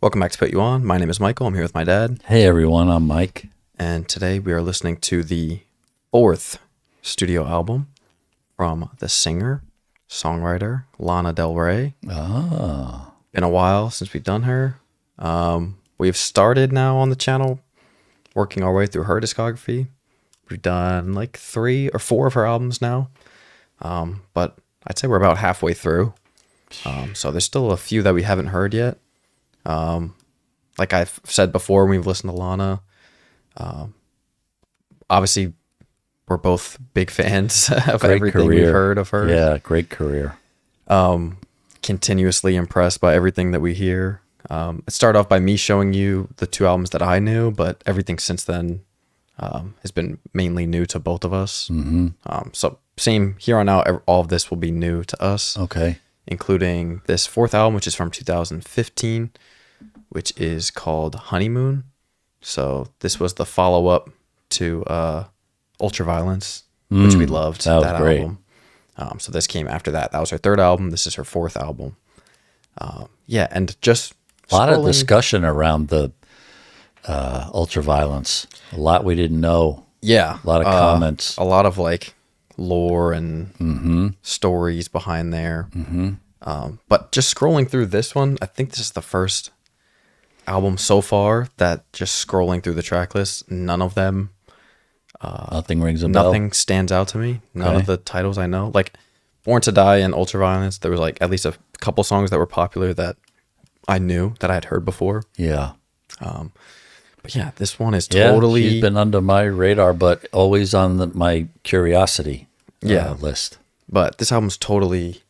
Welcome back to Put You On. My name is Michael. I'm here with my dad. Hey everyone, I'm Mike. And today we are listening to the fourth studio album from the singer, songwriter, Lana Del Rey. Ah. Been a while since we've done her. We've started now on the channel, working our way through her discography. We've done like 3 or 4 of her albums now. But I'd say we're about halfway through. So there's still a few that we haven't heard yet. Like I've said before, when we've listened to Lana, obviously we're both big fans of Great everything career. we've heard of her. Yeah, great career. Continuously impressed by everything that we hear. It started off by me showing you the 2 albums that I knew, but everything since then has been mainly new to both of us. Mm-hmm. So same here on out, all of this will be new to us. Okay. Including this 4th album, which is from 2015, which is called Honeymoon. So this was the follow-up to Ultraviolence, which we loved. That was great. Album. So this came after that. That was her 3rd album. This is her 4th album. Yeah, and just A lot of scrolling- discussion around the Ultraviolence. A lot we didn't know. Yeah, A lot of comments. a lot of like lore and stories behind there. But just scrolling through this one, I think this is the first album so far that just scrolling through the track list, none of them, Nothing rings a bell. nothing stands out to me. None Okay. of the titles I know. Like Born to Die and Ultraviolence, there was like at least a couple songs that were popular that I knew that I had heard before. Yeah. But yeah, this one is Yeah, totally she's been under my radar, but always on my curiosity Yeah. list. But this album's totally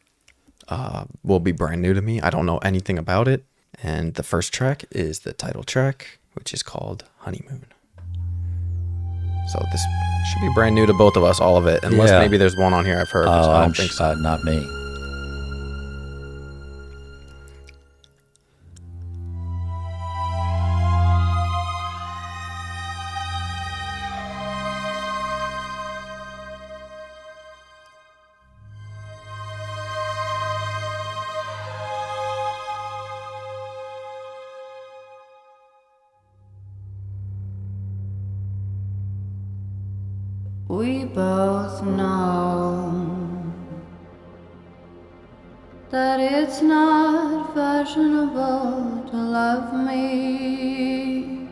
will be brand new to me. I don't know anything about it. And the first track is the title track, which is called Honeymoon. So this should be brand new to both of us, all of it. Unless Yeah. maybe there's one on here I've heard. Which I don't think so. Not me. We both know that it's not fashionable to love me,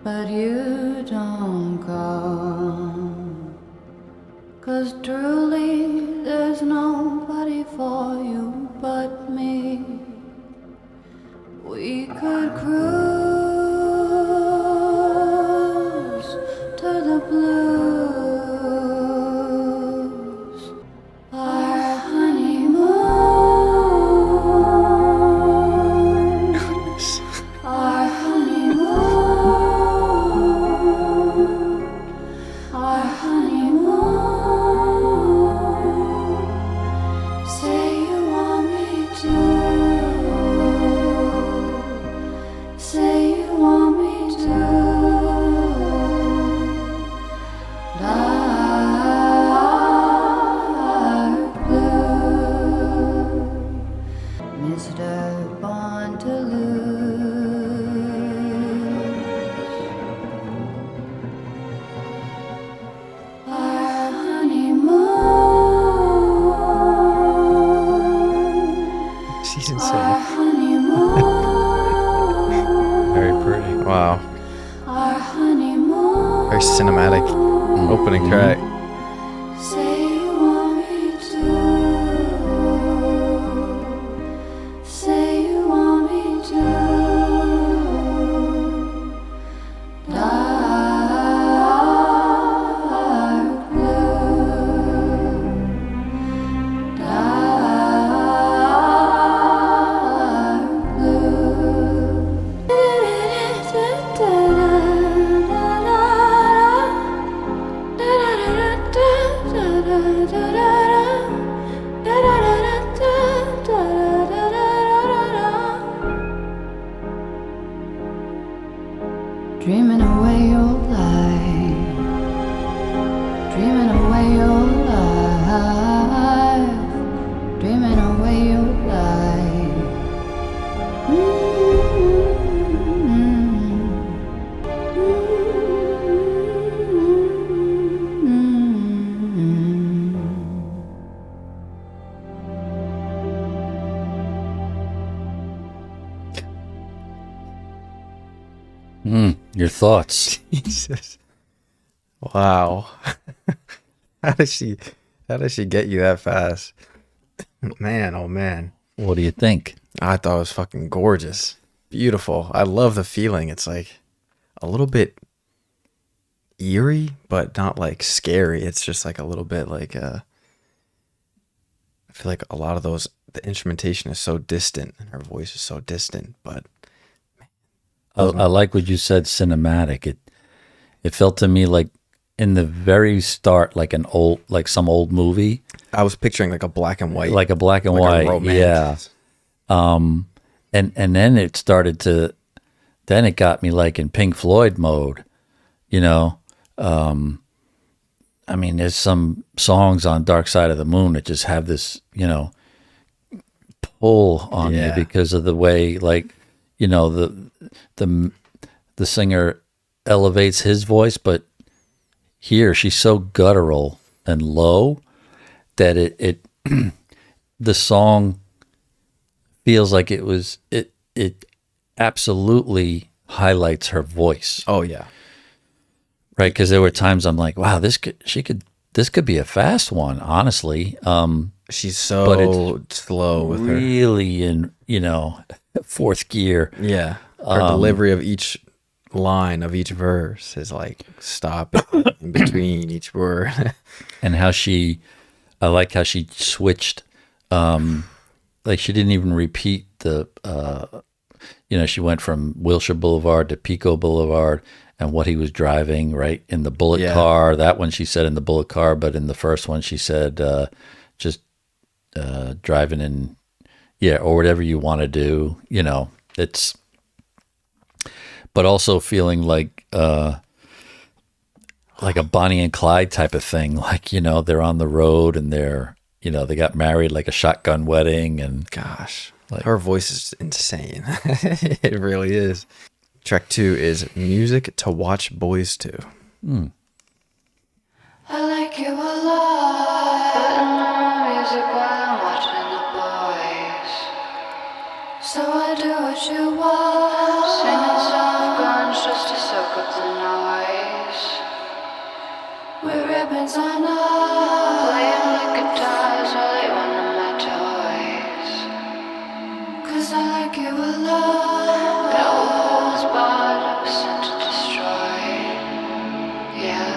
but you don't go, 'cause truly there's nobody for you but me. We could cruise to the blues, our honeymoon, our honeymoon, our honeymoon. Say you want me to, say you want me to. Dark blue, Mr. Born to Lose. Our honeymoon, She's our insane. honeymoon, Very pretty. Wow. our honeymoon. Very cinematic opening track. Say you want me to, say you want me to. Dark blue, dark blue. Dreaming away your life, dreaming away your life, dreaming away your life. Your thoughts? Jesus. Wow. How does she get you that fast? Man, oh man. What do you think? I thought it was fucking gorgeous. Beautiful. I love the feeling. It's like a little bit eerie, but not like scary. It's just like a little bit like I feel like a lot of those, the instrumentation is so distant and her voice is so distant, but I like what you said, cinematic. It felt to me like in the very start, like some old movie. I was picturing like a black and white. Like a black and like a white, romance. yeah. And then it started to, then it got me like in Pink Floyd mode, you know. I mean, there's some songs on Dark Side of the Moon that just have this, you know, pull on you because of the way, like, you know, the singer elevates his voice, but here she's so guttural and low that it the song feels like it absolutely highlights her voice. Oh yeah. Right, because there were times I'm like, wow, this could be a fast one, honestly. She's so slow with her. Really in, you know, fourth gear. Yeah. Her delivery of each line of each verse is like stop in between each word. And I like how she switched, like she didn't even repeat the, you know, she went from Wilshire Boulevard to Pico Boulevard and what he was driving, right? In the bullet car. That one she said in the bullet car, but in the first one she said just driving in, or whatever you want to do, you know, it's, but also feeling like a Bonnie and Clyde type of thing. Like, you know, they're on the road and they're, you know, they got married like a shotgun wedding and gosh, like, her voice is insane. It really is. Track 2 is Music to Watch Boys To. I like you a lot, putting on music while I'm watching the boys. So I do what you want, singing soft guns just to soak up the noise. With ribbons on up, playing with guitars while they one of my toys. 'Cause I like you a lot, that was bought, it was sent to destroy. Yeah.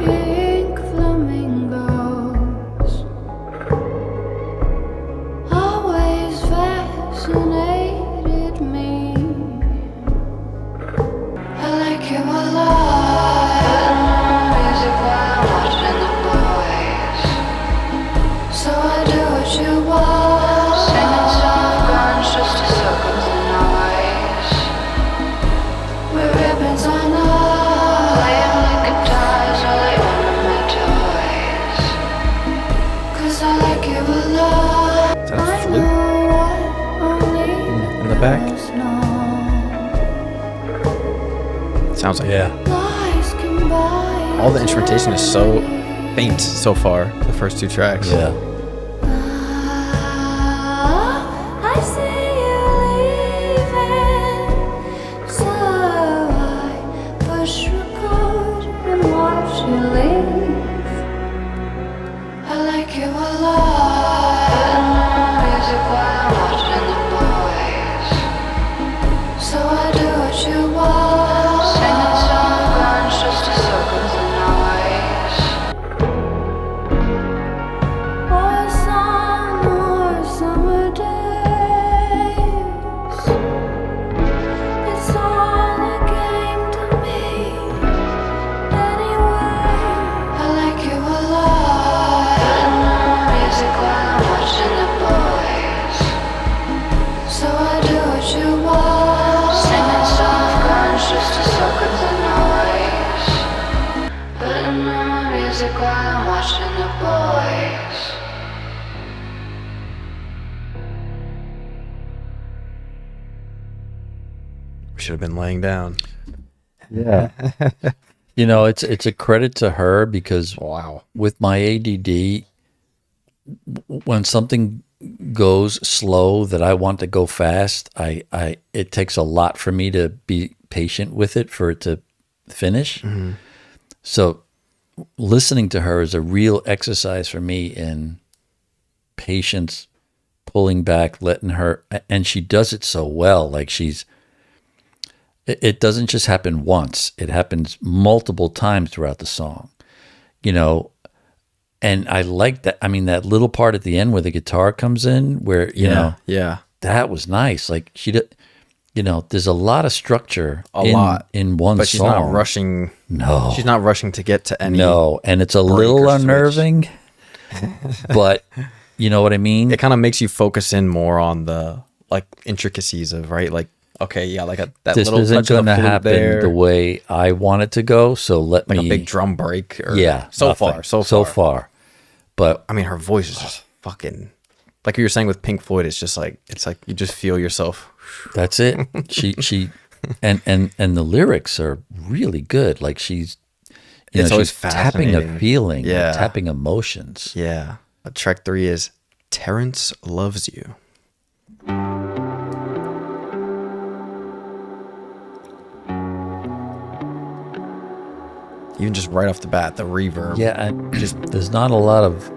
Pink flamingos always fascinated me. I like you a lot, music while I'm watching the boys. So I do what you want, singing soft guns just to soak up the noise. With ribbons on up, playing with guitars while they one of my toys. 'Cause I like you a lot. Is that a flute in the back? Sounds like all the instrumentation is so faint so far, the first 2 tracks. yeah. I see you leaving, so I push record and watch you leave. I like you a lot, music while I'm watching the boys. So I do what you want, singing soft guns just to soak up the noise. Oh, Should have been laying down. Yeah. It's a credit to her because Wow. with my ADD, when something goes slow that I want to go fast, it takes a lot for me to be patient with it for it to finish. Mm-hmm. So listening to her is a real exercise for me in patience, pulling back, letting her, and she does it so well. Like it doesn't just happen once. It happens multiple times throughout the song, and I like that. I mean, that little part at the end where the guitar comes in, where, Yeah. that was nice. Like there's a lot of structure in one But she's song. not rushing. No. She's not rushing to get to any. No, and it's a break little or switch. unnerving, but you know what I mean? It kind of makes you focus in more on the like intricacies of, right? Like, okay, yeah, like that This little isn't touch of going the to flute happen there, the way I want it to go, so let like me... a big drum break. Or, Yeah. So nothing. far. So far. But I mean, her voice is just fucking, like you were saying with Pink Floyd, it's just like, it's like you just feel yourself. that's it. She and the lyrics are really good. Like she's Always she's tapping a fascinating. feeling, Yeah. tapping emotions. Yeah. Track 3 is Terrence Loves You. Even just right off the bat, the reverb. Yeah, there's not a lot of,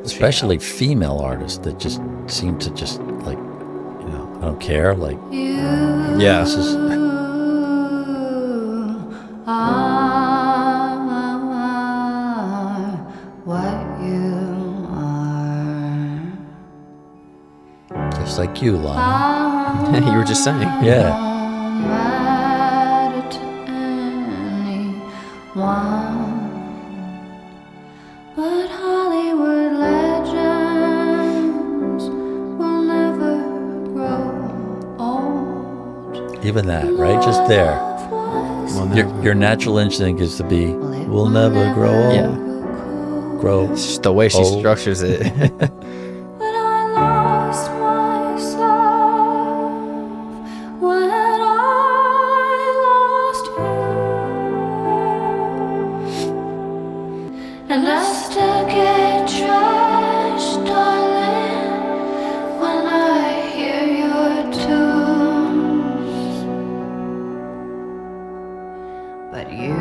especially female artists that just seem to just like, I don't care. Like, Yeah. this is Are what you are. just like you, Lana. You were just saying. Yeah. Matter to anyone, but Hollywood legends will never grow old. Even that, right? Just there. Love was Well, Your natural instinct is to be, we'll never grow old. Yeah. Grow. It's just the way she Oh. structures it. when I lost myself, when I lost you, and I still get trashed, darling, when I hear your tunes. But you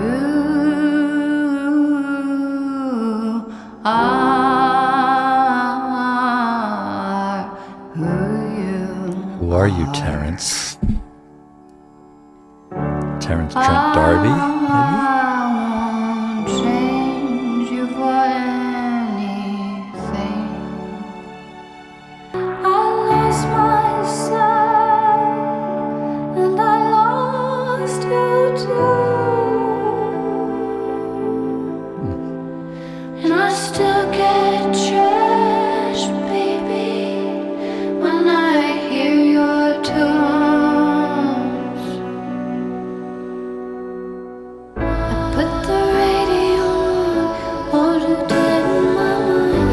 are Who are you, Terrence? Terrence Trent D'Arby, maybe? I won't change you for anything. I lost myself, and I lost you too. And I still get trashed, baby, when I hear your tunes. I put the radio on, hold you tight in my mind.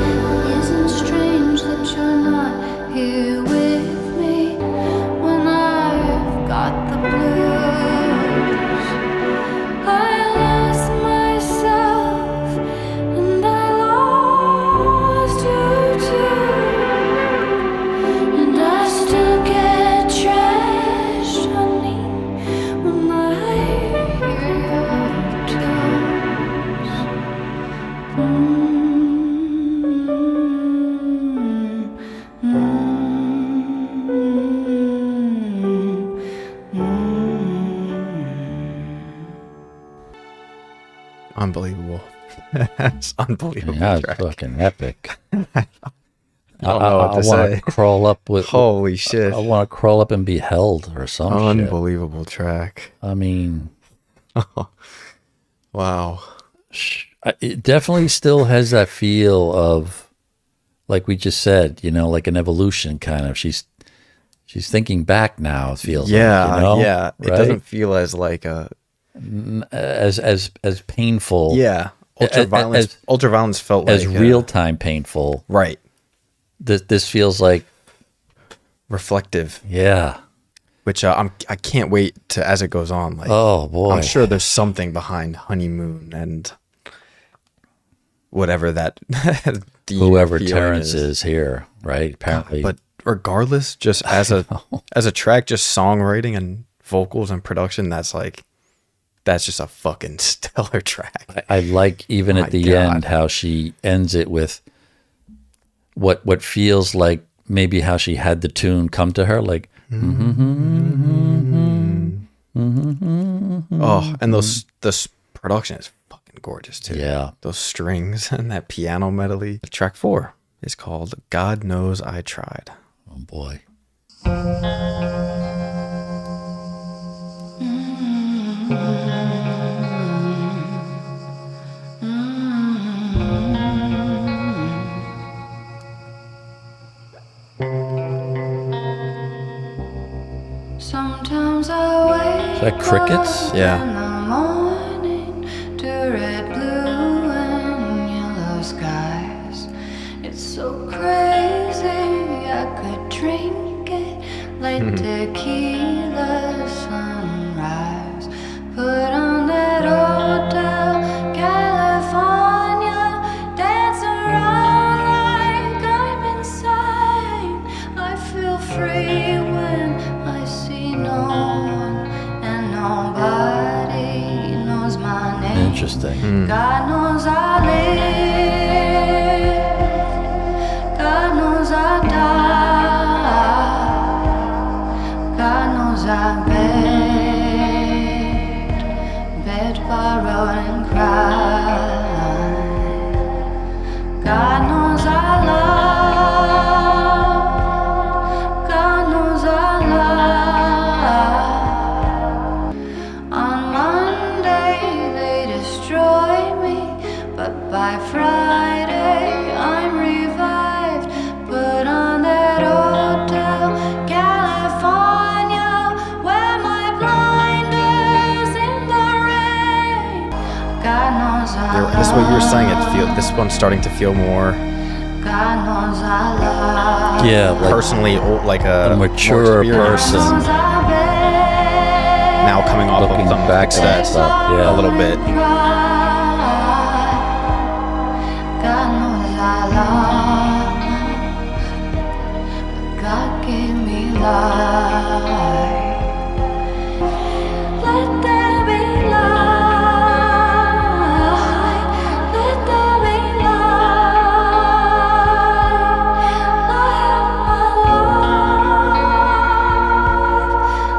Isn't strange that you're not here with me when I've got the blues. I lost myself, and I lost you too. And I still get trashed, honey, when I hear your tunes. Unbelievable. It's unbelievable. Yeah, it's track. fucking epic. I don't know what to want say. to crawl up with. Holy shit. I want to crawl up and be held or some shit. Unbelievable track. I mean, Wow. it definitely still has that feel of, like we just said, like an evolution kind of. She's thinking back now. It feels Yeah, like, yeah. It right? doesn't feel as like a as painful. yeah. Ultraviolence felt as like real time painful. right. This feels like, Reflective. yeah, which I can't wait to as it goes on. Like, Oh boy, I'm sure there's something behind Honeymoon and whatever that whoever feeling Terrence is here, right? Apparently, But regardless, just as a track, just songwriting and vocals and production, that's just a fucking stellar track. I like even at the end how she ends it with what feels like maybe how she had the tune come to her, like. Oh, and this production is fucking gorgeous too. Yeah. Those strings and that piano medley. Track 4 is called God Knows I Tried. Oh boy. Sometimes I wake Is that crickets? Yeah. in the morning to red, blue, and yellow skies. It's so crazy, I could drink it like tequila sunrise. Put on that hotel California, dance around like I'm insane. I feel free when I see no one and nobody knows my name. Interesting. God knows I live, God knows I die, God knows I beg, borrow and cry. God knows I love, God knows I lie. On Monday they destroy me, but by Friday I'm revived. Put on that hotel California, wear my blinders in the rain. God knows I This is what you were saying. This one's starting to feel more God knows I love. Yeah, like personally, like a mature more experienced, person. now coming off Looking of some back at success stuff, yeah. a little bit. God knows I love. God gave me life. Let there be light. Let there be light.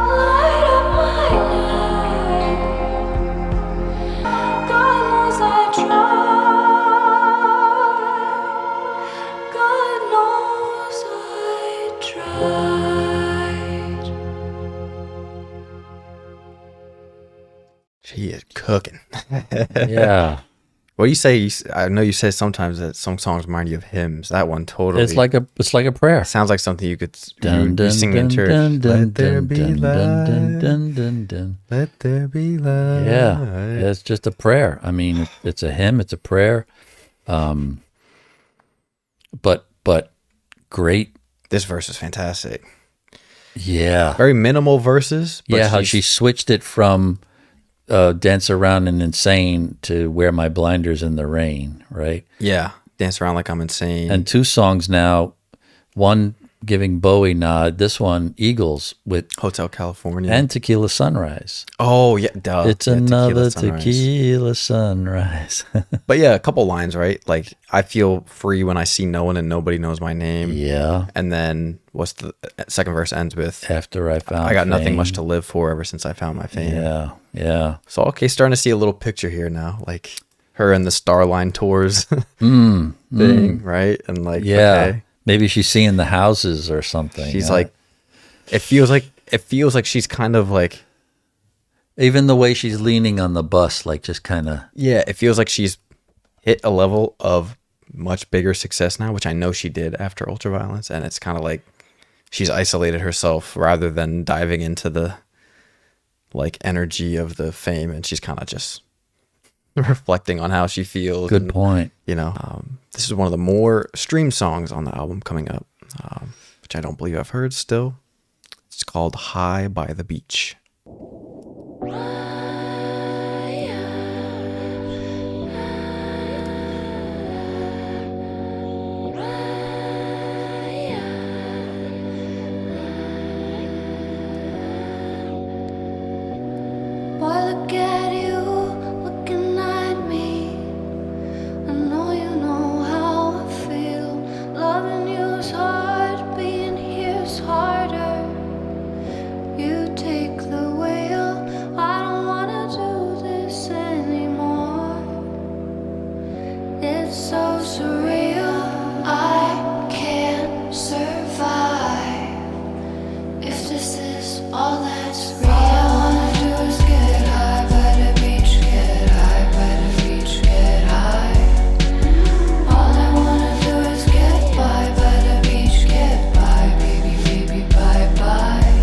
Light of my life. God knows I tried. God knows I tried. She is cooking. yeah. What do you say? I know you say sometimes that some songs remind you of hymns. That one totally. It's like a prayer. sounds like something you could Dun, you sing in church. Let there be dun, light. dun, dun, dun, dun. Let there be light. Yeah, it's just a prayer. I mean, it's a hymn, it's a prayer. But great. This verse is fantastic. Yeah. Very minimal verses. But Yeah, how she switched it from dance around and insane to wear my blinders in the rain, right? Yeah, dance around like I'm insane. And 2 songs now, one giving Bowie nod, this one Eagles with Hotel California. and Tequila Sunrise. oh yeah, duh. It's Yeah, another Sunrise. tequila sunrise. But yeah, a couple lines, right? Like I feel free when I see no one and nobody knows my name. yeah. And then what's the second verse ends with? After I found I got nothing fame. much to live for ever since I found my fame. Yeah, yeah. So okay, starting to see a little picture here now, like her and the Starline tours Mm, thing, right? And like yeah. okay. Maybe she's seeing the houses or something. She's like, it feels like she's kind of like, even the way she's leaning on the bus, like just kind of. yeah, it feels like she's hit a level of much bigger success now, which I know she did after Ultraviolence, and it's kind of like she's isolated herself rather than diving into the like energy of the fame, and she's kind of just reflecting on how she feels. Good and, point. You know, this is one of the more streamed songs on the album coming up, which I don't believe I've heard still. It's called High by the Beach. Boy, look at you, looking at me. I know you know how I feel. Loving you's hard, being here's harder. You take the wheel. I don't wanna do this anymore. It's so surreal. I can't survive if this is all that's real. All I wanna do is get high by the beach, get high by the beach, get high. All I wanna do is get by the beach, get by, baby, baby, bye bye.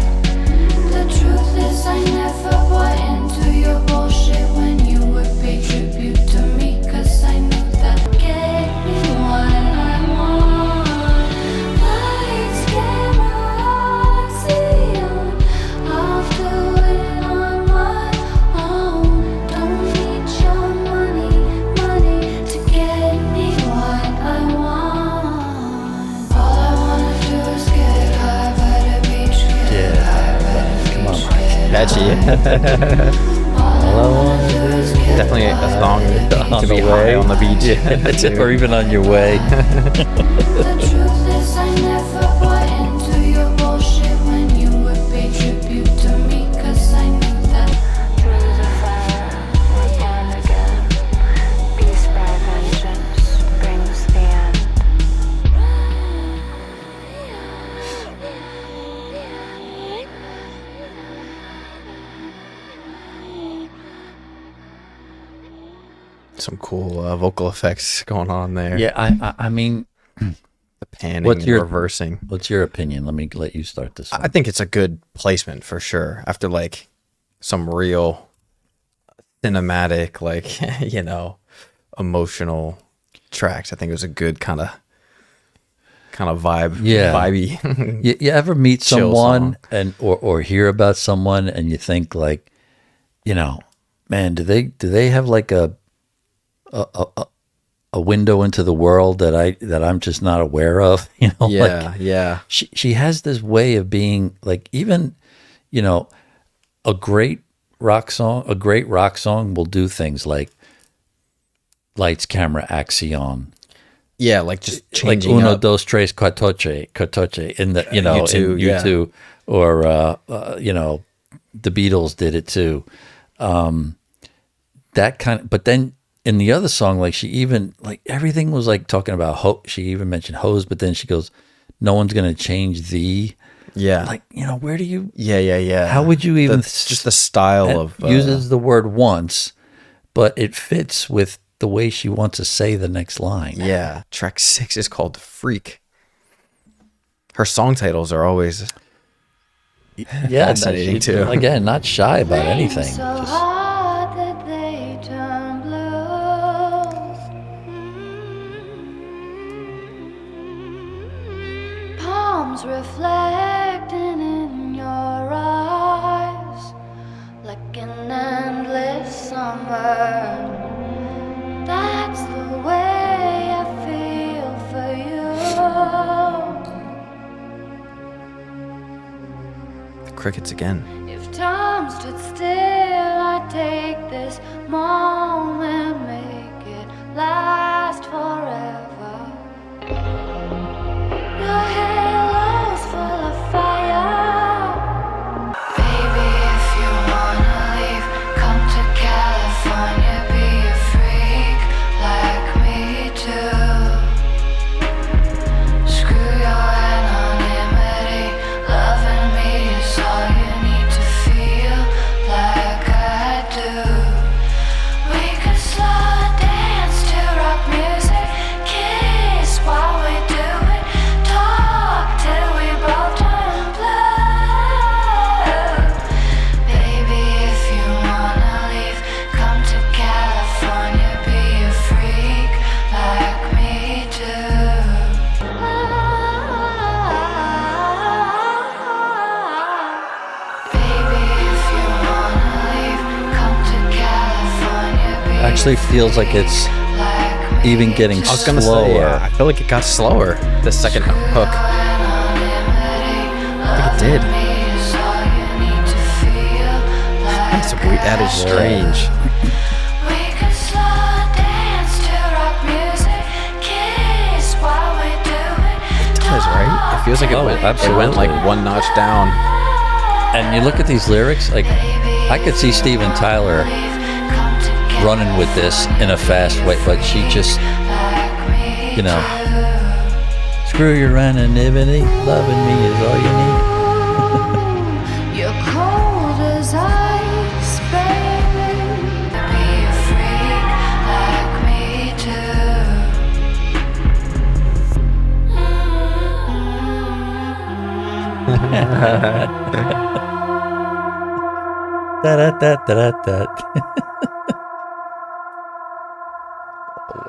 The truth is I never bought into your bullshit when you would pay tribute to me, 'cause I knew that gave me what I want. Lights, camera, oxygen. I'll do it on my own. Don't need your money to get me what I want. All I wanna do is get high by the beach, get high by the beach, get Catchy. All I wanna do is get Definitely a song On to the be way. high on the beach. Yeah, or even on your way. The truth is I never bought into your bullshit when you would pay tribute to me, 'cause I knew that through the fire we're born again. Peace by vengeance brings the end. Some cool vocal effects going on there. Yeah, I mean, The panning What's and your- reversing. what's your opinion? Let you start this one. I think it's a good placement for sure. After like some real cinematic, like, emotional tracks. I think it was a good kind of vibe. Yeah. Vibey. You ever meet Chill someone song. and or hear about someone and you think like, man, do they have like a window into the world that I'm just not aware of? Yeah, yeah. She has this way of being like, even, a great rock song will do things like lights, camera, action. Yeah, like just Like changing uno, up. dos, tres, cuatro in the in U2, yeah. U2, or the Beatles did it too. That kind of, but then in the other song, like she even like everything was like talking about she even mentioned hose, but then she goes, "No one's gonna change thee." Yeah. Like, where do you? Yeah. How would you even just the style of uses the word once, but it fits with the way she wants to say the next line. Yeah. Track 6 is called Freak. Her song titles are always Yeah, fascinating, she- too. Again, not shy about anything. So Just- hard that they turn blues. Palms reflecting in your eyes like an endless summer. That's the way I feel for you. the crickets again. If time stood still, I'd take this moment, make it last forever. Your halo's full of fire. Baby, if you wanna leave, come to California, be a freak like me too. Screw your anonymity, loving me is all you need to feel like I do. We could slow dance to rock actually feels like it's even getting I was gonna slower. say, yeah, I feel like it got slower. The second hook. I think it did. That's weird. That is strange. It does, right? It feels like it went like absolutely. one notch down. And you look at these lyrics, like I could see Steven Tyler running with this in a fast way, but she just, you know, screw your anonymity, loving me is all you need. You're cold as ice, baby. Be a freak like me Da-da-da-da-da-da.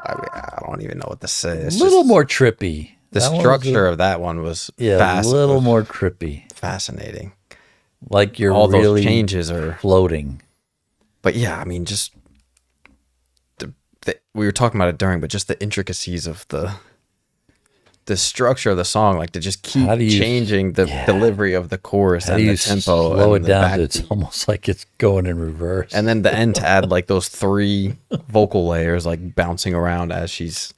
I don't even know what this is. A little more trippy. The That one was structure of that one was a little more trippy. fascinating. Like you're All really those changes are. floating. But yeah, I mean, just we were talking about it during, but just the intricacies of the structure of the song, like to just keep How do you- changing the delivery of the chorus How do and you the tempo, slow and it the down to backbeat. it's almost like it's going in reverse. And then the end to add like those 3 vocal layers like bouncing around as she's.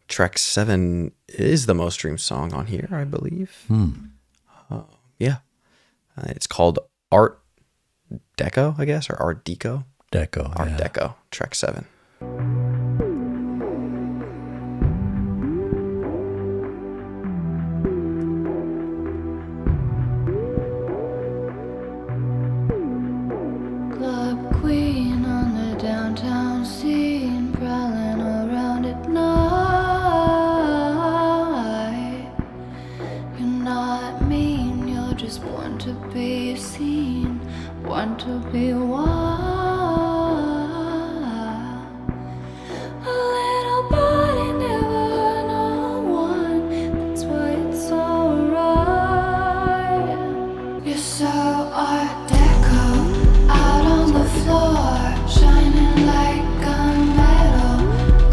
Track 7 is the most streamed song on here, I believe. Yeah. It's called Art Deco, I guess, or Art Deco. Deco. Art yeah. Deco, track 7. Club queen on the downtown scene, prowling around at night. You're not mean, you're just born to be seen, born to be wild. A little body never know one, that's why it's alright. You're so art deco, out on the floor, shining like a metal,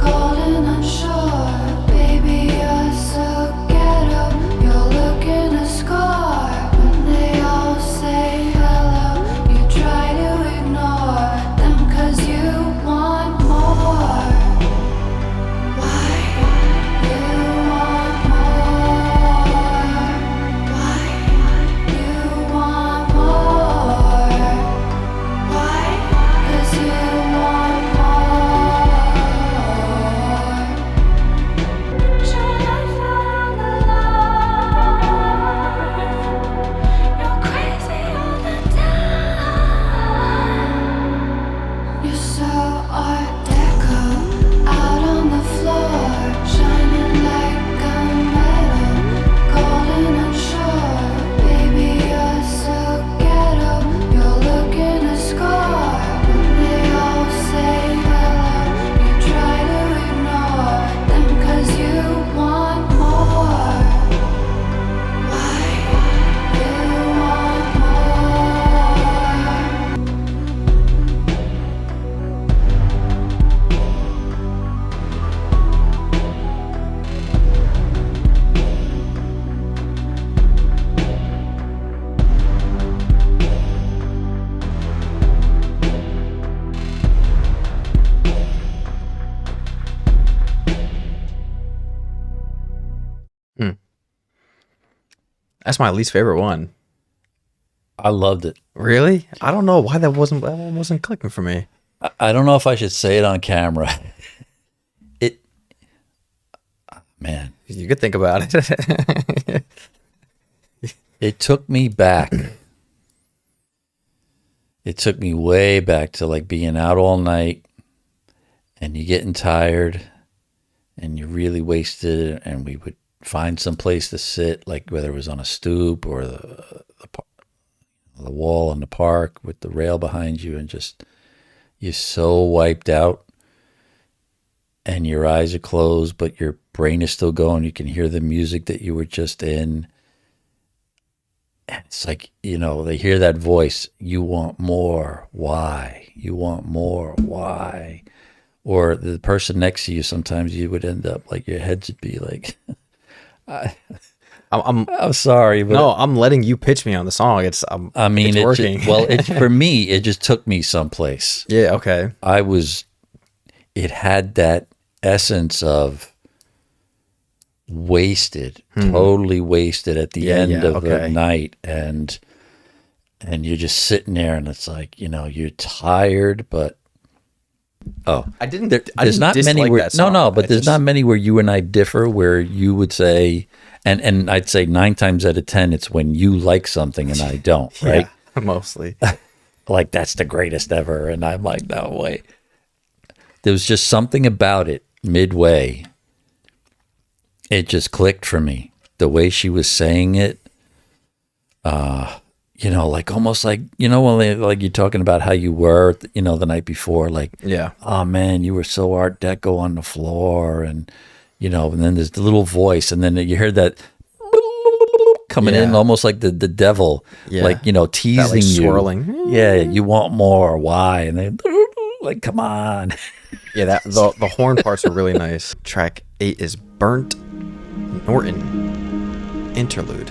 golden unsure. Baby, you're so ghetto, you're looking a scar. When they all say hello, you try to ignore them 'cause you want more. Why you want more? Why you want more? Why? 'Cause you want more. Should I find the love? You're crazy all the time. You're so art deco, out on the floor, shining like a metal, golden unsure. Baby, you're so ghetto, you're looking a scar. When they all say hello, you try to ignore them 'cause you want more. Why you want more? That's my least favorite one. I loved it. Really? I don't know why that one wasn't clicking for me. I don't know if I should say it on camera. Man, You could think about it. it took me back. It took me way back to like being out all night and you getting tired and you really wasted and we would find some place to sit, like whether it was on a stoop or the wall in the park with the rail behind you, and just you're so wiped out and your eyes are closed but your brain is still going. You can hear the music that you were just in. And it's like, you know, they hear that voice, you want more, why? You want more, why? or the person next to you, sometimes you would end up like your heads would be like, I'm sorry, but No, I'm letting you pitch me on the song. It's working. For me, it just took me someplace. Yeah, okay. It had that essence of wasted, totally wasted at the end of the night. And you're just sitting there and it's like, you're tired, but I didn't there's not many dislike where that song. there's not many where you and I differ, where you would say, and I'd say 9 times out of 10 it's when you like something and I don't, right? Yeah, mostly. Like, that's the greatest ever, and I'm like, no way. There was just something about it midway. It just clicked for me. The way she was saying it, like almost like, when like you're talking about how you were, the night before, like, Yeah. oh man, you were so Art Deco on the floor, and and then there's the little voice, and then you hear that coming in almost like the devil, like, teasing that, like, you. swirling. Yeah, you want more. Why? And then like, come on. Yeah, that the horn parts are really nice. Track 8 is Burnt Norton Interlude.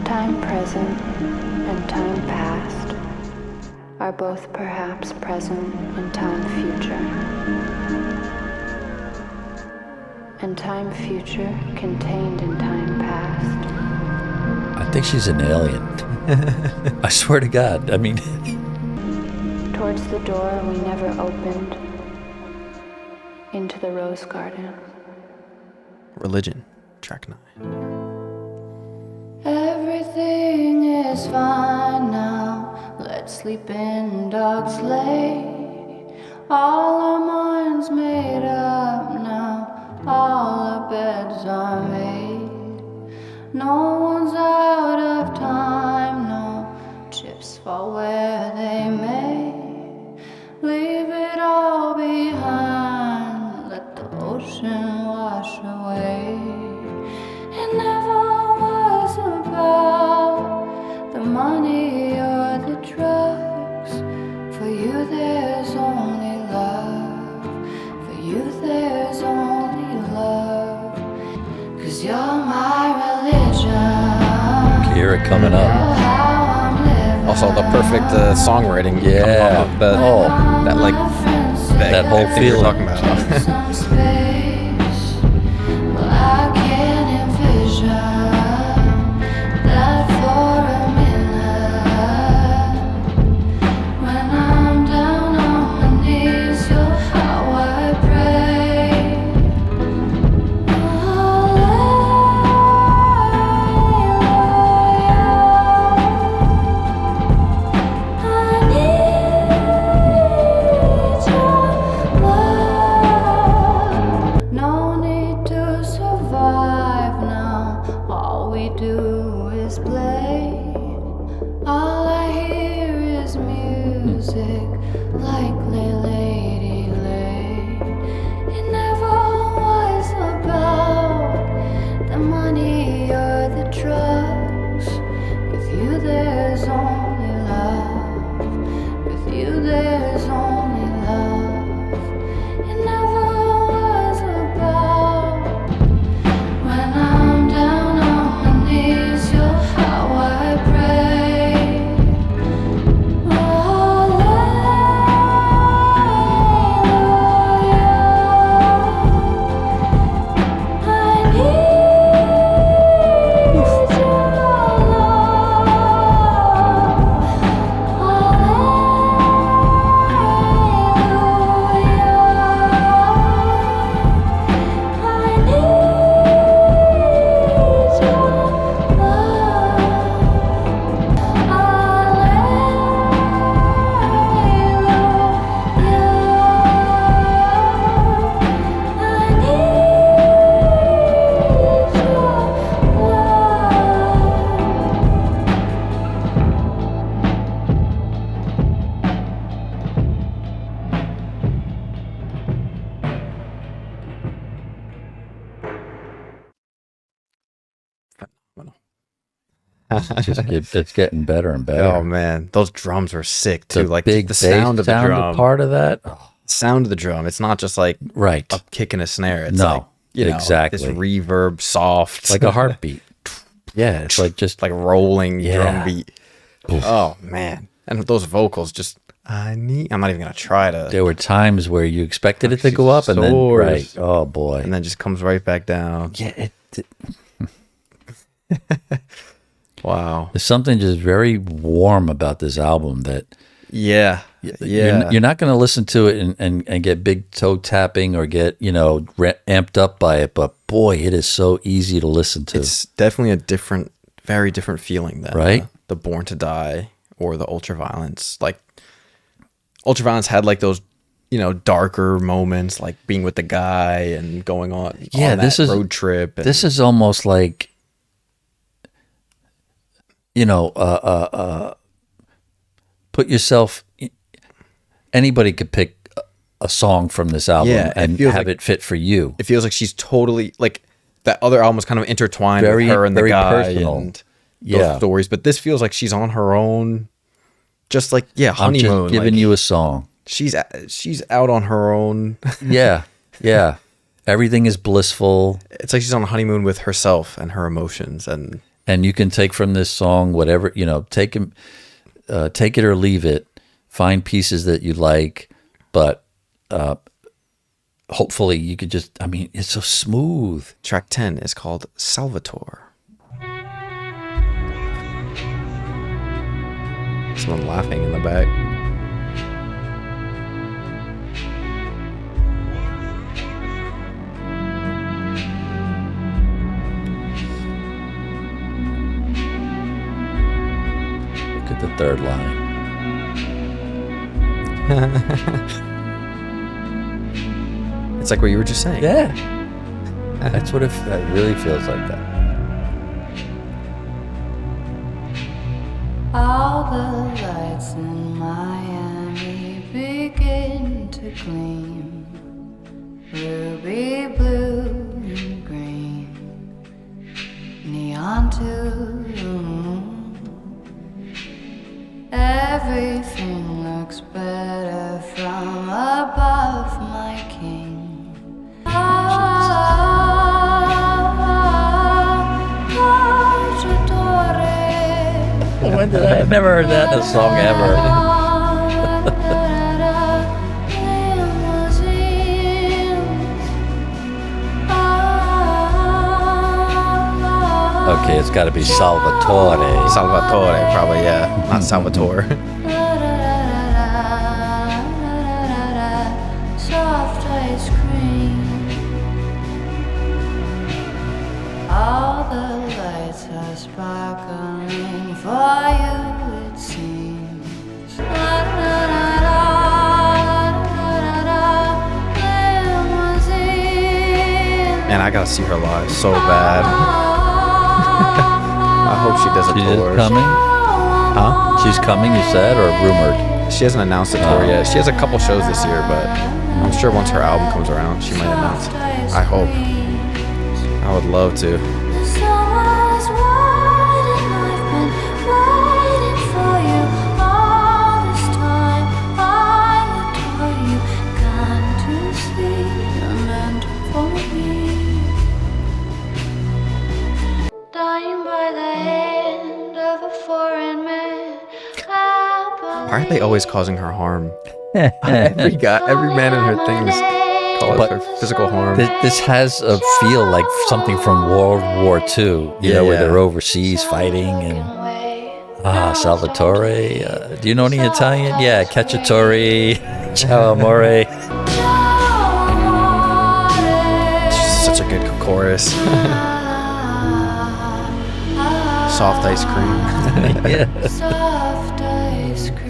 Time present and time past are both perhaps present in time future. And time future contained in time past. I think she's an alien. I swear to God. I mean, Towards the door we never opened, into the rose garden. Religion, track 9. Everything is fine now. Let's sleep in dog's lay. All our minds made up now. All our beds are made. No one's out of time. No chips fall where they may. Leave it all behind. Let the ocean wash away. It never was about the money or the drugs. For you there's only love. For you there's only love. 'Cause you're my religion. hear it coming up. How I'm living. Also, the perfect songwriting. Yeah. Coming off of that, like, That whole thing you're feeling. talking about. Some space. Well, I can envision that for a minute. When I'm down on my knees, you're how I pray. I need your love. No need to survive now. All we do is play. All I hear is music, likely Lady Lay. It never was about the money or the drugs. With you there's only love. With you there's only love. It never was about when I'm down on my knees, you're how I pray. I need your love. It's getting better and better. Oh man, those drums are sick too. The Like big the sound of the drum, part of that. Oh, sound of the drum. It's not just like right. a kick and a snare. It's No, like, you know, exactly. this reverb, soft, Like a heartbeat. Yeah, it's like just like rolling Yeah. drum beat. Oh man, and those vocals just. I'm not even gonna try to. there were times where you expected it to go up and then soars. right. Oh boy. And then just comes right back down. Yeah, Wow. there's something just very warm about this album that Yeah. Yeah. you're not going to listen to it and get big toe tapping or get amped up by it, but boy, it is so easy to listen to. It's definitely a very different feeling than Right? the Born to Die or the Ultraviolence. Like Ultraviolence had like those, darker moments, like being with the guy and going on This that is road trip. And, This is almost like put yourself. Anybody could pick a song from this album and have it fit for you. it feels like she's totally like that other album was kind of intertwined Very- with her and the very guy personal. and Yeah. those stories. But this feels like she's on her own. Just like I'm Honeymoon. just giving like, you a song. she's out on her own. Yeah, yeah. Everything is blissful, It's like she's on a honeymoon with herself and her emotions. And and you can take from this song whatever take it or leave it. Find pieces that you like, but hopefully you could just. I mean, it's so smooth. track 10 is called Salvatore. Someone laughing in the back. Look at the third line. It's like what you were just saying. Yeah, that's what it really feels like. That. All the lights in Miami begin to gleam, ruby blue and green, neon to the moon. Everything looks better from above, my king. When did I've never heard that in a song ever. Okay, it's got to be Salvatore. Salvatore, probably, yeah. Not Salvatore. Soft ice cream. All the lights are sparkling for you, it seems. Man, I gotta see her live so bad. I hope she does a She's tour. coming? Huh? She's coming, you said, or rumored? She hasn't announced a tour yet. She has a couple shows this year, but I'm sure once her album comes around, she might announce it. I hope. I would love to. Why are they always causing her harm? every man in her thing is calling her physical harm. This has a feel like something from World War II, where they're overseas fighting and Salvatore. Do you know any Italian? Yeah, Cacciatore, Ciao Amore. She's such a good chorus. Soft ice cream. Soft ice cream.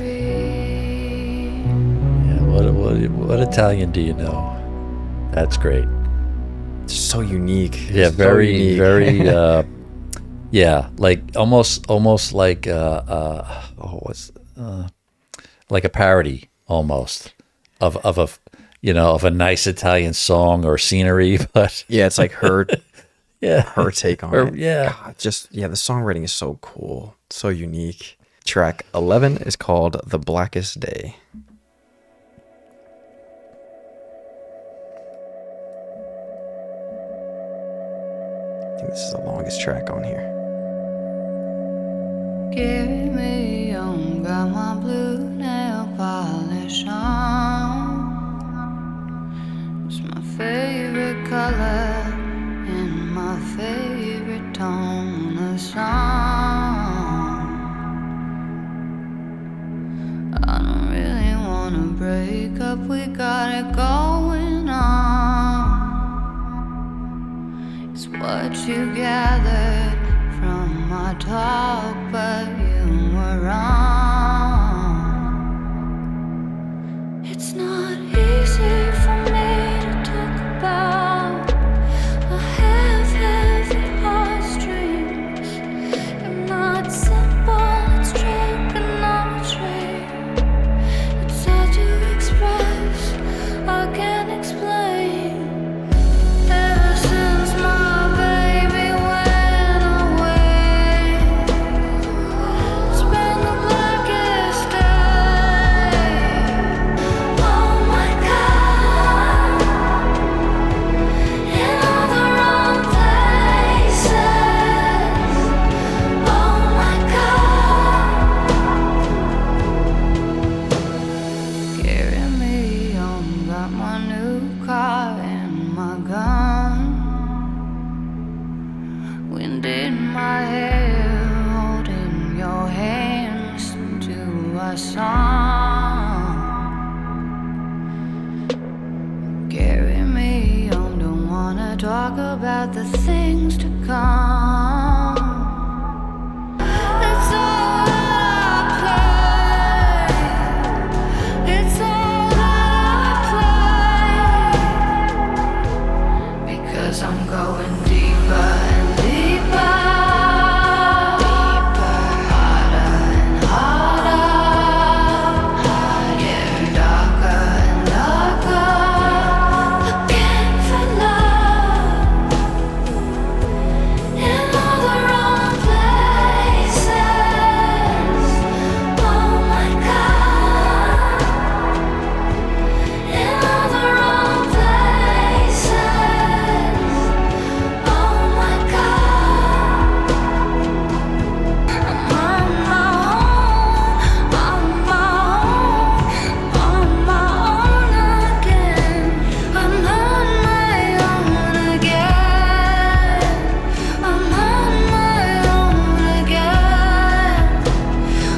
Yeah, what Italian do you know? That's great. It's so unique. Yeah, It's so very, unique. very. Like almost like like a parody almost of a of a nice Italian song or scenery, but Yeah, it's like her Yeah. her take on it. Yeah. God, the songwriting is so cool, so unique. Track 11 is called The Blackest Day. I think this is the longest track on here. Carry me on, got my blue nail polish on. It's my favorite color and my favorite tone of song. I don't really wanna break up, we got it going on. It's what you gathered from my talk, but you were wrong. It's not easy for me to talk about. I have heavy heartstrings. You're not simple, it's trigonometry. It's hard to express, I can't explain. Ever since my baby went away, it's been the blackest day. Oh my God, in all the wrong places. Oh my God, carry me on, got my new car and my gun. Wind in my hair, holding your hand, listen to a song. Carry me on, don't wanna talk about the things to come. It's all that I play. It's all that I play. Because I'm going deeper and deeper. Harder and harder. Getting darker and darker. Looking for love in all the wrong places. Oh my God, in all the wrong places. Oh my God, I'm on my own. I'm on my own again. I'm on my own again. I'm on my own again.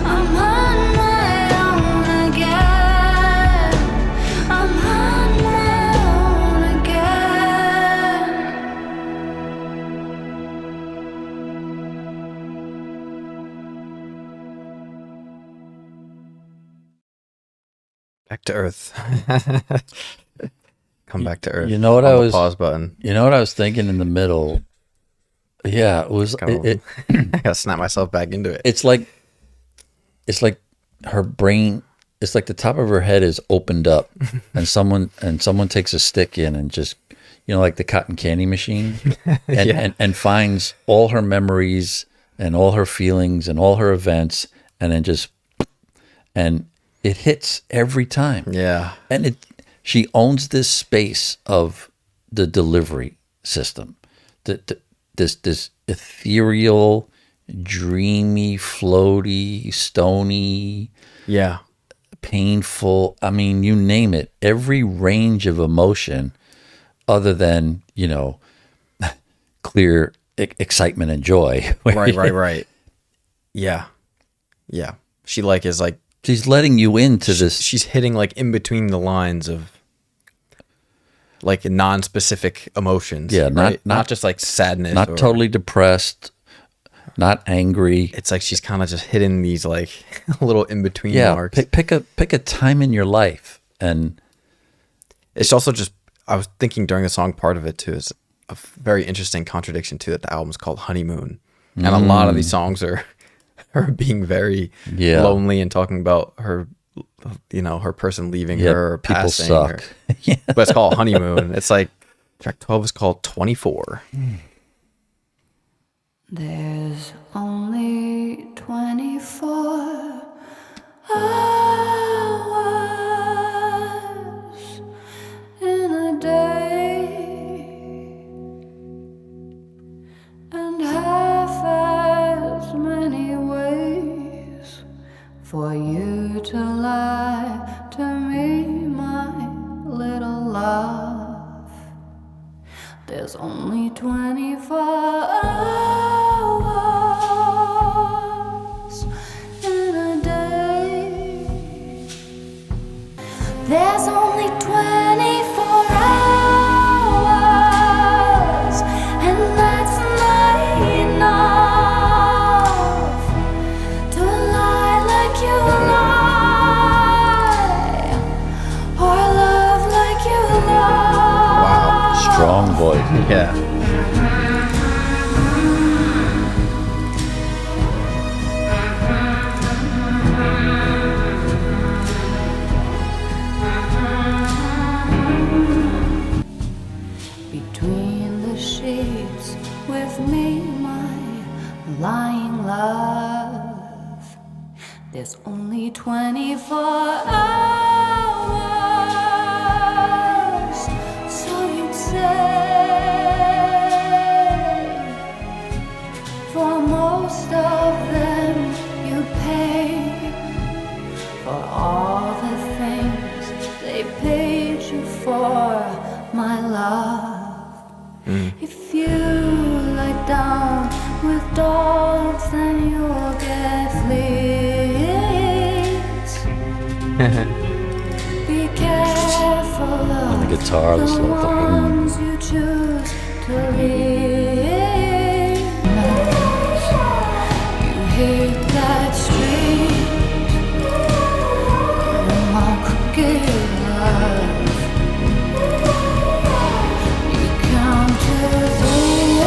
I'm on my own again. I'm on my own again. Back to Earth. Come back to Earth. You know what on I the was- pause button. You know what I was thinking in the middle? Yeah, it was. I gotta snap myself back into it. It's like her brain. It's like the top of her head is opened up, and someone takes a stick in and just, like the cotton candy machine, and finds all her memories and all her feelings and all her events, and then and it hits every time. Yeah. And she owns this space of the delivery system, this ethereal, dreamy, floaty, stony, Yeah. painful. I mean, you name it. Every range of emotion, other than clear excitement and joy. Right. Yeah. She is like She's letting you into this. she's hitting like in between the lines of like non-specific emotions. Yeah, right? not just like sadness. Not or- totally depressed, not angry. It's like she's kind of just hitting these like little in between Yeah, marks. pick a time in your life, and It's also just, I was thinking during the song, part of it too is a very interesting contradiction too, that the album's called Honeymoon, and a lot of these songs are her being very lonely and talking about her, her person leaving her or people passing. suck. Or, but it's called Honeymoon. It's like track 12 is called 24. There's only 24 hours in a day, and half as many ways for you to lie to me, my little love. There's only 24 hours in a day. There's only 24 hours, and that's not enough to lie like you lie, or love like you love. Wow. Strong voice. Yeah. Between the sheets with me, my lying love. There's only 24 hours, so you'd say. For most of them you pay for all the things they paid you for, my love. If you lie down with dogs, then you'll get fleas. Be careful of On the guitar, the this little thing. ones you choose to leave. You hate that street, my crooked love. You count to 3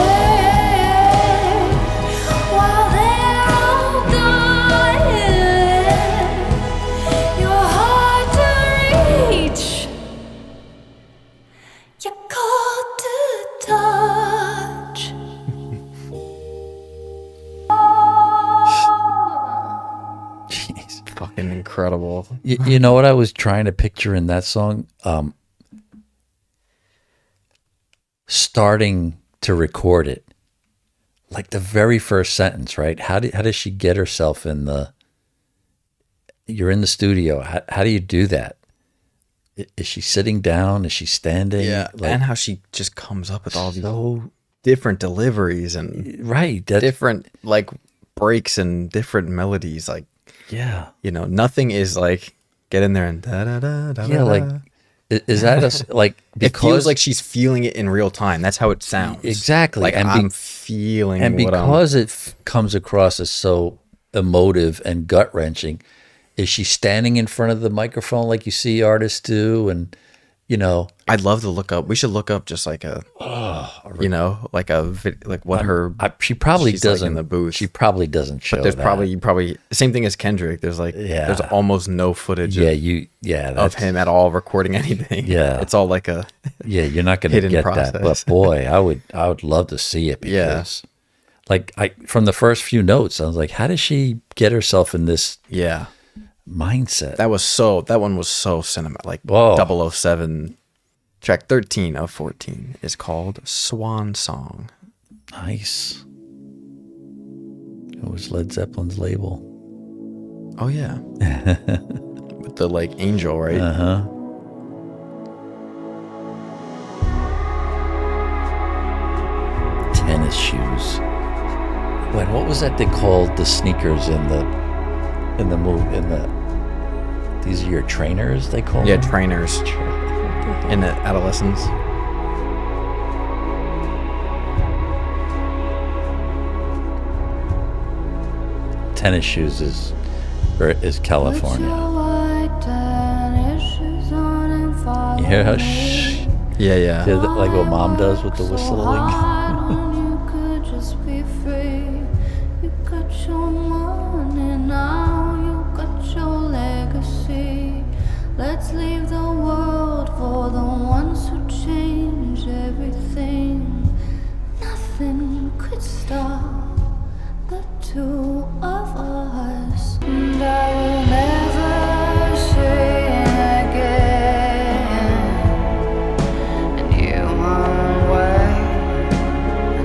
while they're all dying. You're hard to reach. You're cold to touch. Jeez. Fucking incredible. You know what I was trying to picture in that song? Starting to record it, like the very first sentence, right? How does she get herself in the? You're in the studio. How do you do that? Is she sitting down? Is she standing? Yeah. Like, And how she just comes up with all these different deliveries and right. That different like breaks and different melodies. Like, yeah. you know, nothing is like get in there and da da da da. Yeah, da, like da. is that like It because feels like she's feeling it in real time. That's how it sounds. Exactly. Like And I'm feeling and what I'm- because it comes across as so emotive and gut wrenching, is she standing in front of the microphone like you see artists do? And you know, I'd love to look up. We should look up just like a, you know, like like what her. she probably she's like doesn't in the booth. She probably doesn't show. There's that. probably same thing as Kendrick. There's like there's almost no footage. yeah, of that's, him at all recording anything. Yeah. it's all like a yeah. You're not going to hidden get process. that, but boy, I would love to see it because, like, from the first few notes, I was like, how does she get herself in this yeah. mindset? That one was so cinematic. Like Whoa. 007 track 13 of 14 is called Swan Song. Nice. It was Led Zeppelin's label. Oh yeah, with the like angel, right? Uh-huh. Tennis shoes. Wait, what was that they called the sneakers in the these are your trainers, they call Yeah, them? trainers in the adolescence. Tennis shoes is California. You hear how Yeah, yeah. like what mom does with the whistling? You could just be free. You got your money now, you got your legacy. Let's leave the world for the ones who change everything. Nothing could stop two of us, and I will never sing again. And you won't wait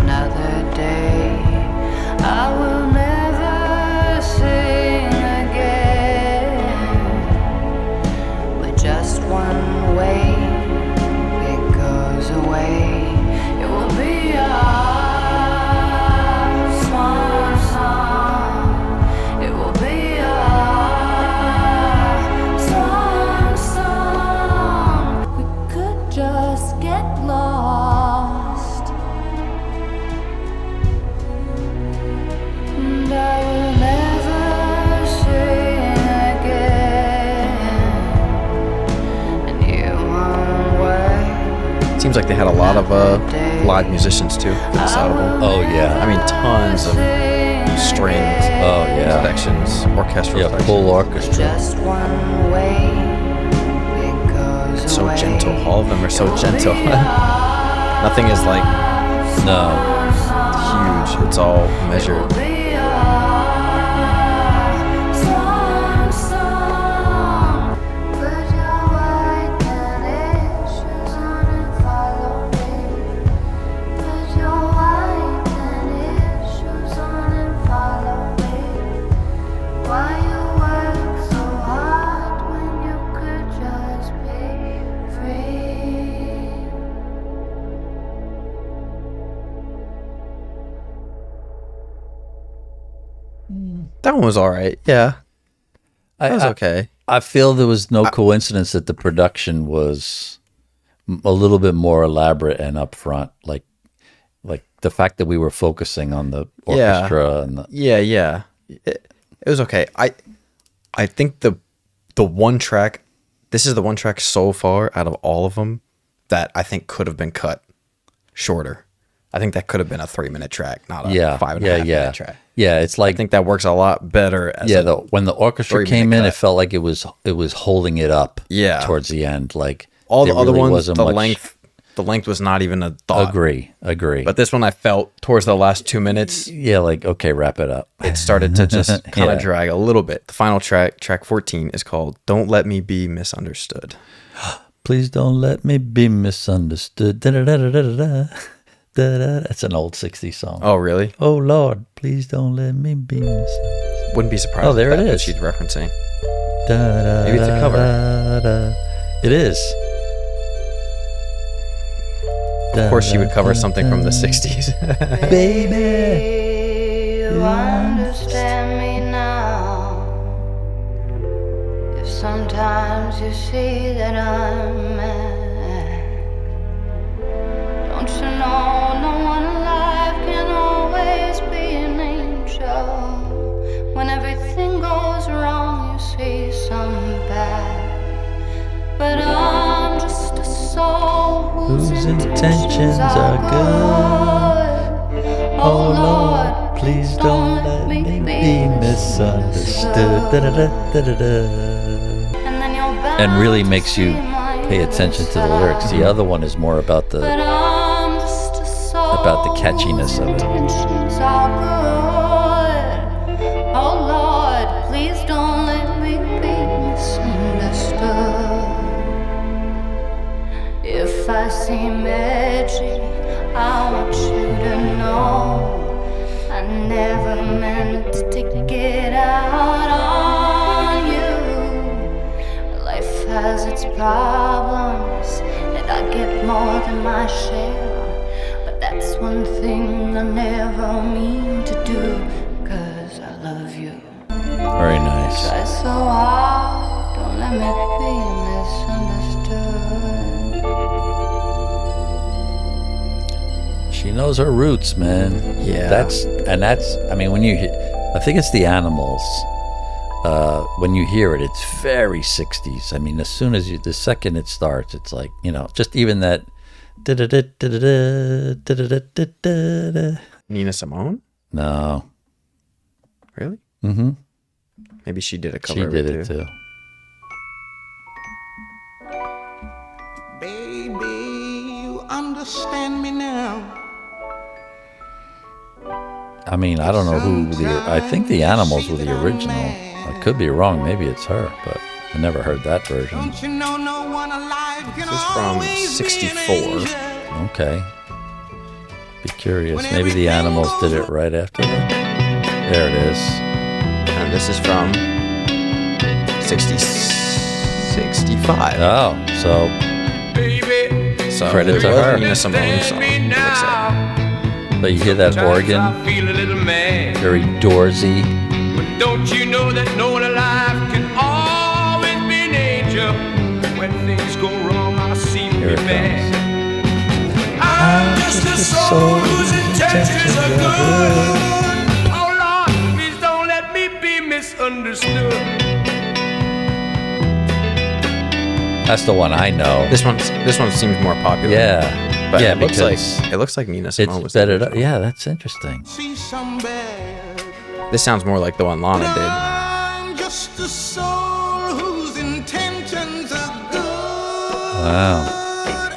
another day. I will never sing again. With just one way, it goes away. It will be our swan song. It will be our swan song. We could just get lost. And I will never sing again. And you won't wait. Seems like they had a lot of live musicians too for this album. Oh yeah. I mean, tons of strings, Oh yeah. sections, orchestral Yeah, sections. full orchestra. Just one way. It goes It's so away. gentle. All of them are so gentle. Nothing is like No. huge. It's all measured. Be our swan song. Put your white tennis shoes on and follow me. Put your white tennis shoes on and follow me. Why you work so hard when you could just be free? That one was all right. Yeah, that was I okay. I feel there was no coincidence that the production was a little bit more elaborate and upfront. Like the fact that we were focusing on the Yeah. orchestra and the, Yeah. It was okay. I think the one track, this is the one track so far out of all of them that I think could have been cut shorter. I think that could have been a 3-minute track, not a yeah, 5.5 yeah. minute track. Yeah, it's I like think that works a lot better. As yeah, a, when the orchestra 3-minute came in, cut. it felt like it was holding it up. Yeah. Towards the end, like all the there other really ones, wasn't the much- length was not even a thought. Agree. But this one, I felt towards the last 2 minutes, Yeah, like okay, wrap it up. it started to just kind of Yeah. drag a little bit. The final track, track 14, is called "Don't Let Me Be Misunderstood." Please don't let me be misunderstood. Da-da-da-da-da-da. Da-da. That's an old '60s song. Oh, really? Oh Lord, please don't let me be misunderstood. Wouldn't be surprised. Oh, there if it that's what is. she's referencing. Da-da, Maybe it's a cover. da-da. It is. Of course, she would cover something from the 60s. Baby. You understand me now. If sometimes you see that I'm mad, don't you know no one alive can always be an angel. When everything goes wrong, you see some bad. But I'm just a soul whose intentions are good. Oh Lord, please don't let me be misunderstood. And then you're bound And really to makes you see my pay attention to the lyrics. The other one is more about But the I'm just a soul about the catchiness of it. whose intentions are good. Oh Lord, please don't let me be misunderstood. If I seem edgy, I want you to know I never meant to get out on you. Life has its problems, and I get more than my share. But that's one thing I never mean to do, 'cause I love you. very nice. Try so hard, don't let me be misunderstood. She knows her roots, man. Yeah. That's I mean, when you hear, I think it's the Animals. When you hear it, it's very 60s. I mean, as soon as the second it starts, it's like, you know, just even that. Nina Simone? No. Really? Mm-hmm. Maybe she did a cover She of did it too. Baby, you understand me now. I mean, I don't know who I think the Animals were the original. I could be wrong. Maybe it's her, but I never heard that version. This is from 64. Okay. Be curious. Maybe the Animals did it right after that. There it is. And this is from 65. Oh, so credit it to was her. Nina Simone song, it looks like. But you hear that organ? Very Doorsy. Don't you know that no life can always be nature? When things go wrong, I seem to Here be it bad. comes. I'm just a soul whose intentions are good. Oh Lord, please don't let me be misunderstood. That's the one I know. This one seems more popular. Yeah. But yeah, it looks because like Nina Simone was it's better. the original. Yeah, that's interesting. See some bad. This sounds more like the one Lana did. I'm just a soul whose intentions are good. Wow.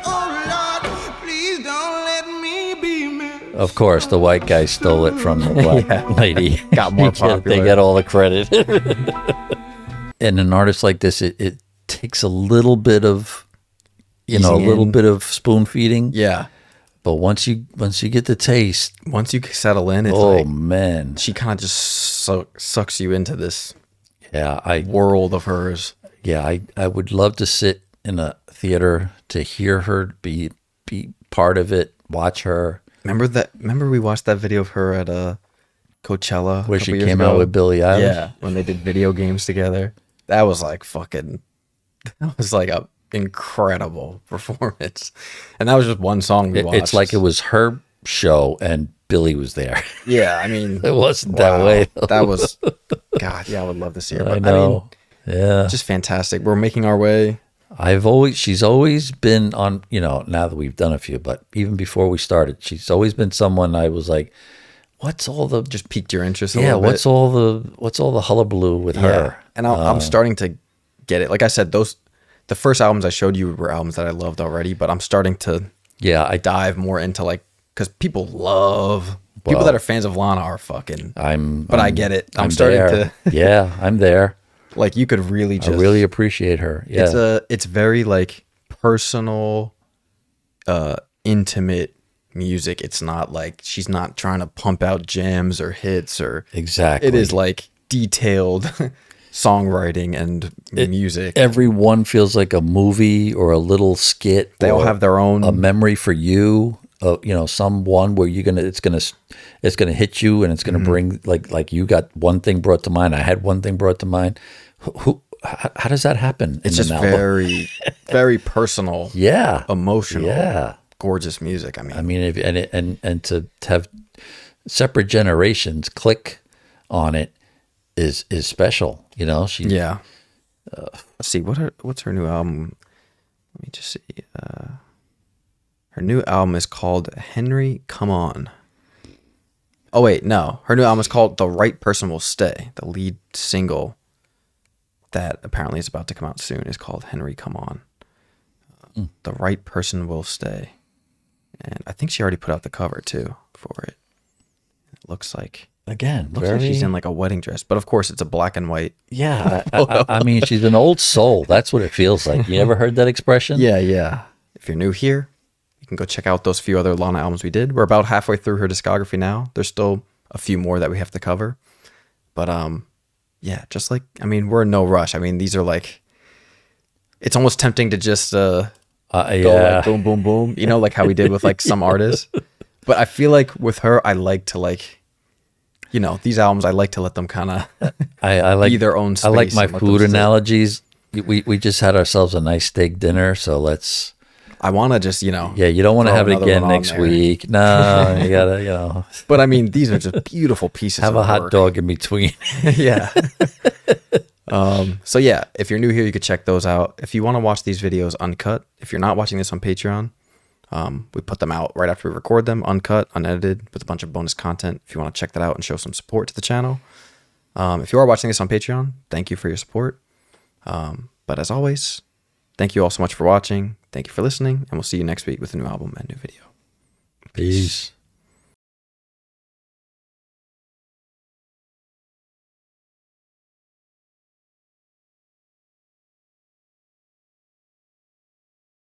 Oh Lord, please don't let me be misunderstood. Of course, the white guy stole it from the black lady. Got more They popular. get all the credit. And an artist like this, it takes a little bit of, a Easing little in. bit of spoon feeding. Yeah. But once you get the taste, Once you settle in, it's oh like man, she kind of just sucks you into this yeah, world of hers. I would love to sit in a theater to hear her be part of it, watch her. Remember we watched that video of her at Coachella Where a she couple years came ago? out with Billie Eilish? Yeah, when they did video games together. That was like a incredible performance. And that was just one song we watched. It's like it was her show and Billie was there. Yeah, I mean, It wasn't that wow, way. That was, God, yeah, I would love to see her. I But, know. mean, Yeah. just fantastic. We're making our way. She's always been on, now that we've done a few, but even before we started, she's always been someone I was like, what's all the, Just piqued your interest a yeah, little bit. what's all the hullabaloo with her? And I'm starting to get it. Like I said, the first albums I showed you were albums that I loved already, but I'm starting to Yeah, I dive more into because people Well, that are fans of Lana are fucking. But I get it. I'm starting there. to Yeah, I'm there. like you could really just I really appreciate her. Yeah. it's very like personal, intimate music. It's not like she's not trying to pump out jams or hits or Exactly. It is like detailed songwriting and music. Everyone feels like a movie or a little skit. They all or have their own a memory for you. Someone where it's gonna hit you and it's Mm-hmm. gonna bring like you got one thing brought to mind. I had one thing brought to mind. How does that happen? It's in just an album? very, very personal, Yeah, emotional, yeah. gorgeous music. I mean, I mean, and to have separate generations click on it is special. She yeah. Let's see what's her new album. Let me just see. Her new album is called Henry Come On. Oh wait, no. Her new album is called The Right Person Will Stay. The lead single that apparently is about to come out soon is called Henry Come On. The Right Person Will Stay. And I think she already put out the cover too for it. It looks like she's in like a wedding dress, but of course it's a black and white. Yeah, I mean, she's an old soul. That's what it feels like. You ever heard that expression? Yeah. If you're new here, you can go check out those few other Lana albums we did. We're about halfway through her discography now. There's still a few more that we have to cover. But yeah, just like, I mean, we're in no rush. I mean, these are like, it's almost tempting to just go like boom, boom, boom. Like how we did with like some artists. But I feel like with her, I like to like, these albums, I like to let them kind of I like be their own space. I like my and let them food sit. analogies. We just had ourselves a nice steak dinner, so let's. I want to just, Yeah, you don't want to throw have it another again one on next there. week. No, you gotta, But I mean, these are just beautiful pieces have of a hot work. dog in between. Yeah. So yeah, if you're new here, you could check those out. If you want to watch these videos uncut, if you're not watching this on Patreon, we put them out right after we record them, uncut, unedited, with a bunch of bonus content. If you want to check that out and show some support to the channel. If you are watching this on Patreon, thank you for your support. But as always, thank you all so much for watching. Thank you for listening, and we'll see you next week with a new album and new video. Peace.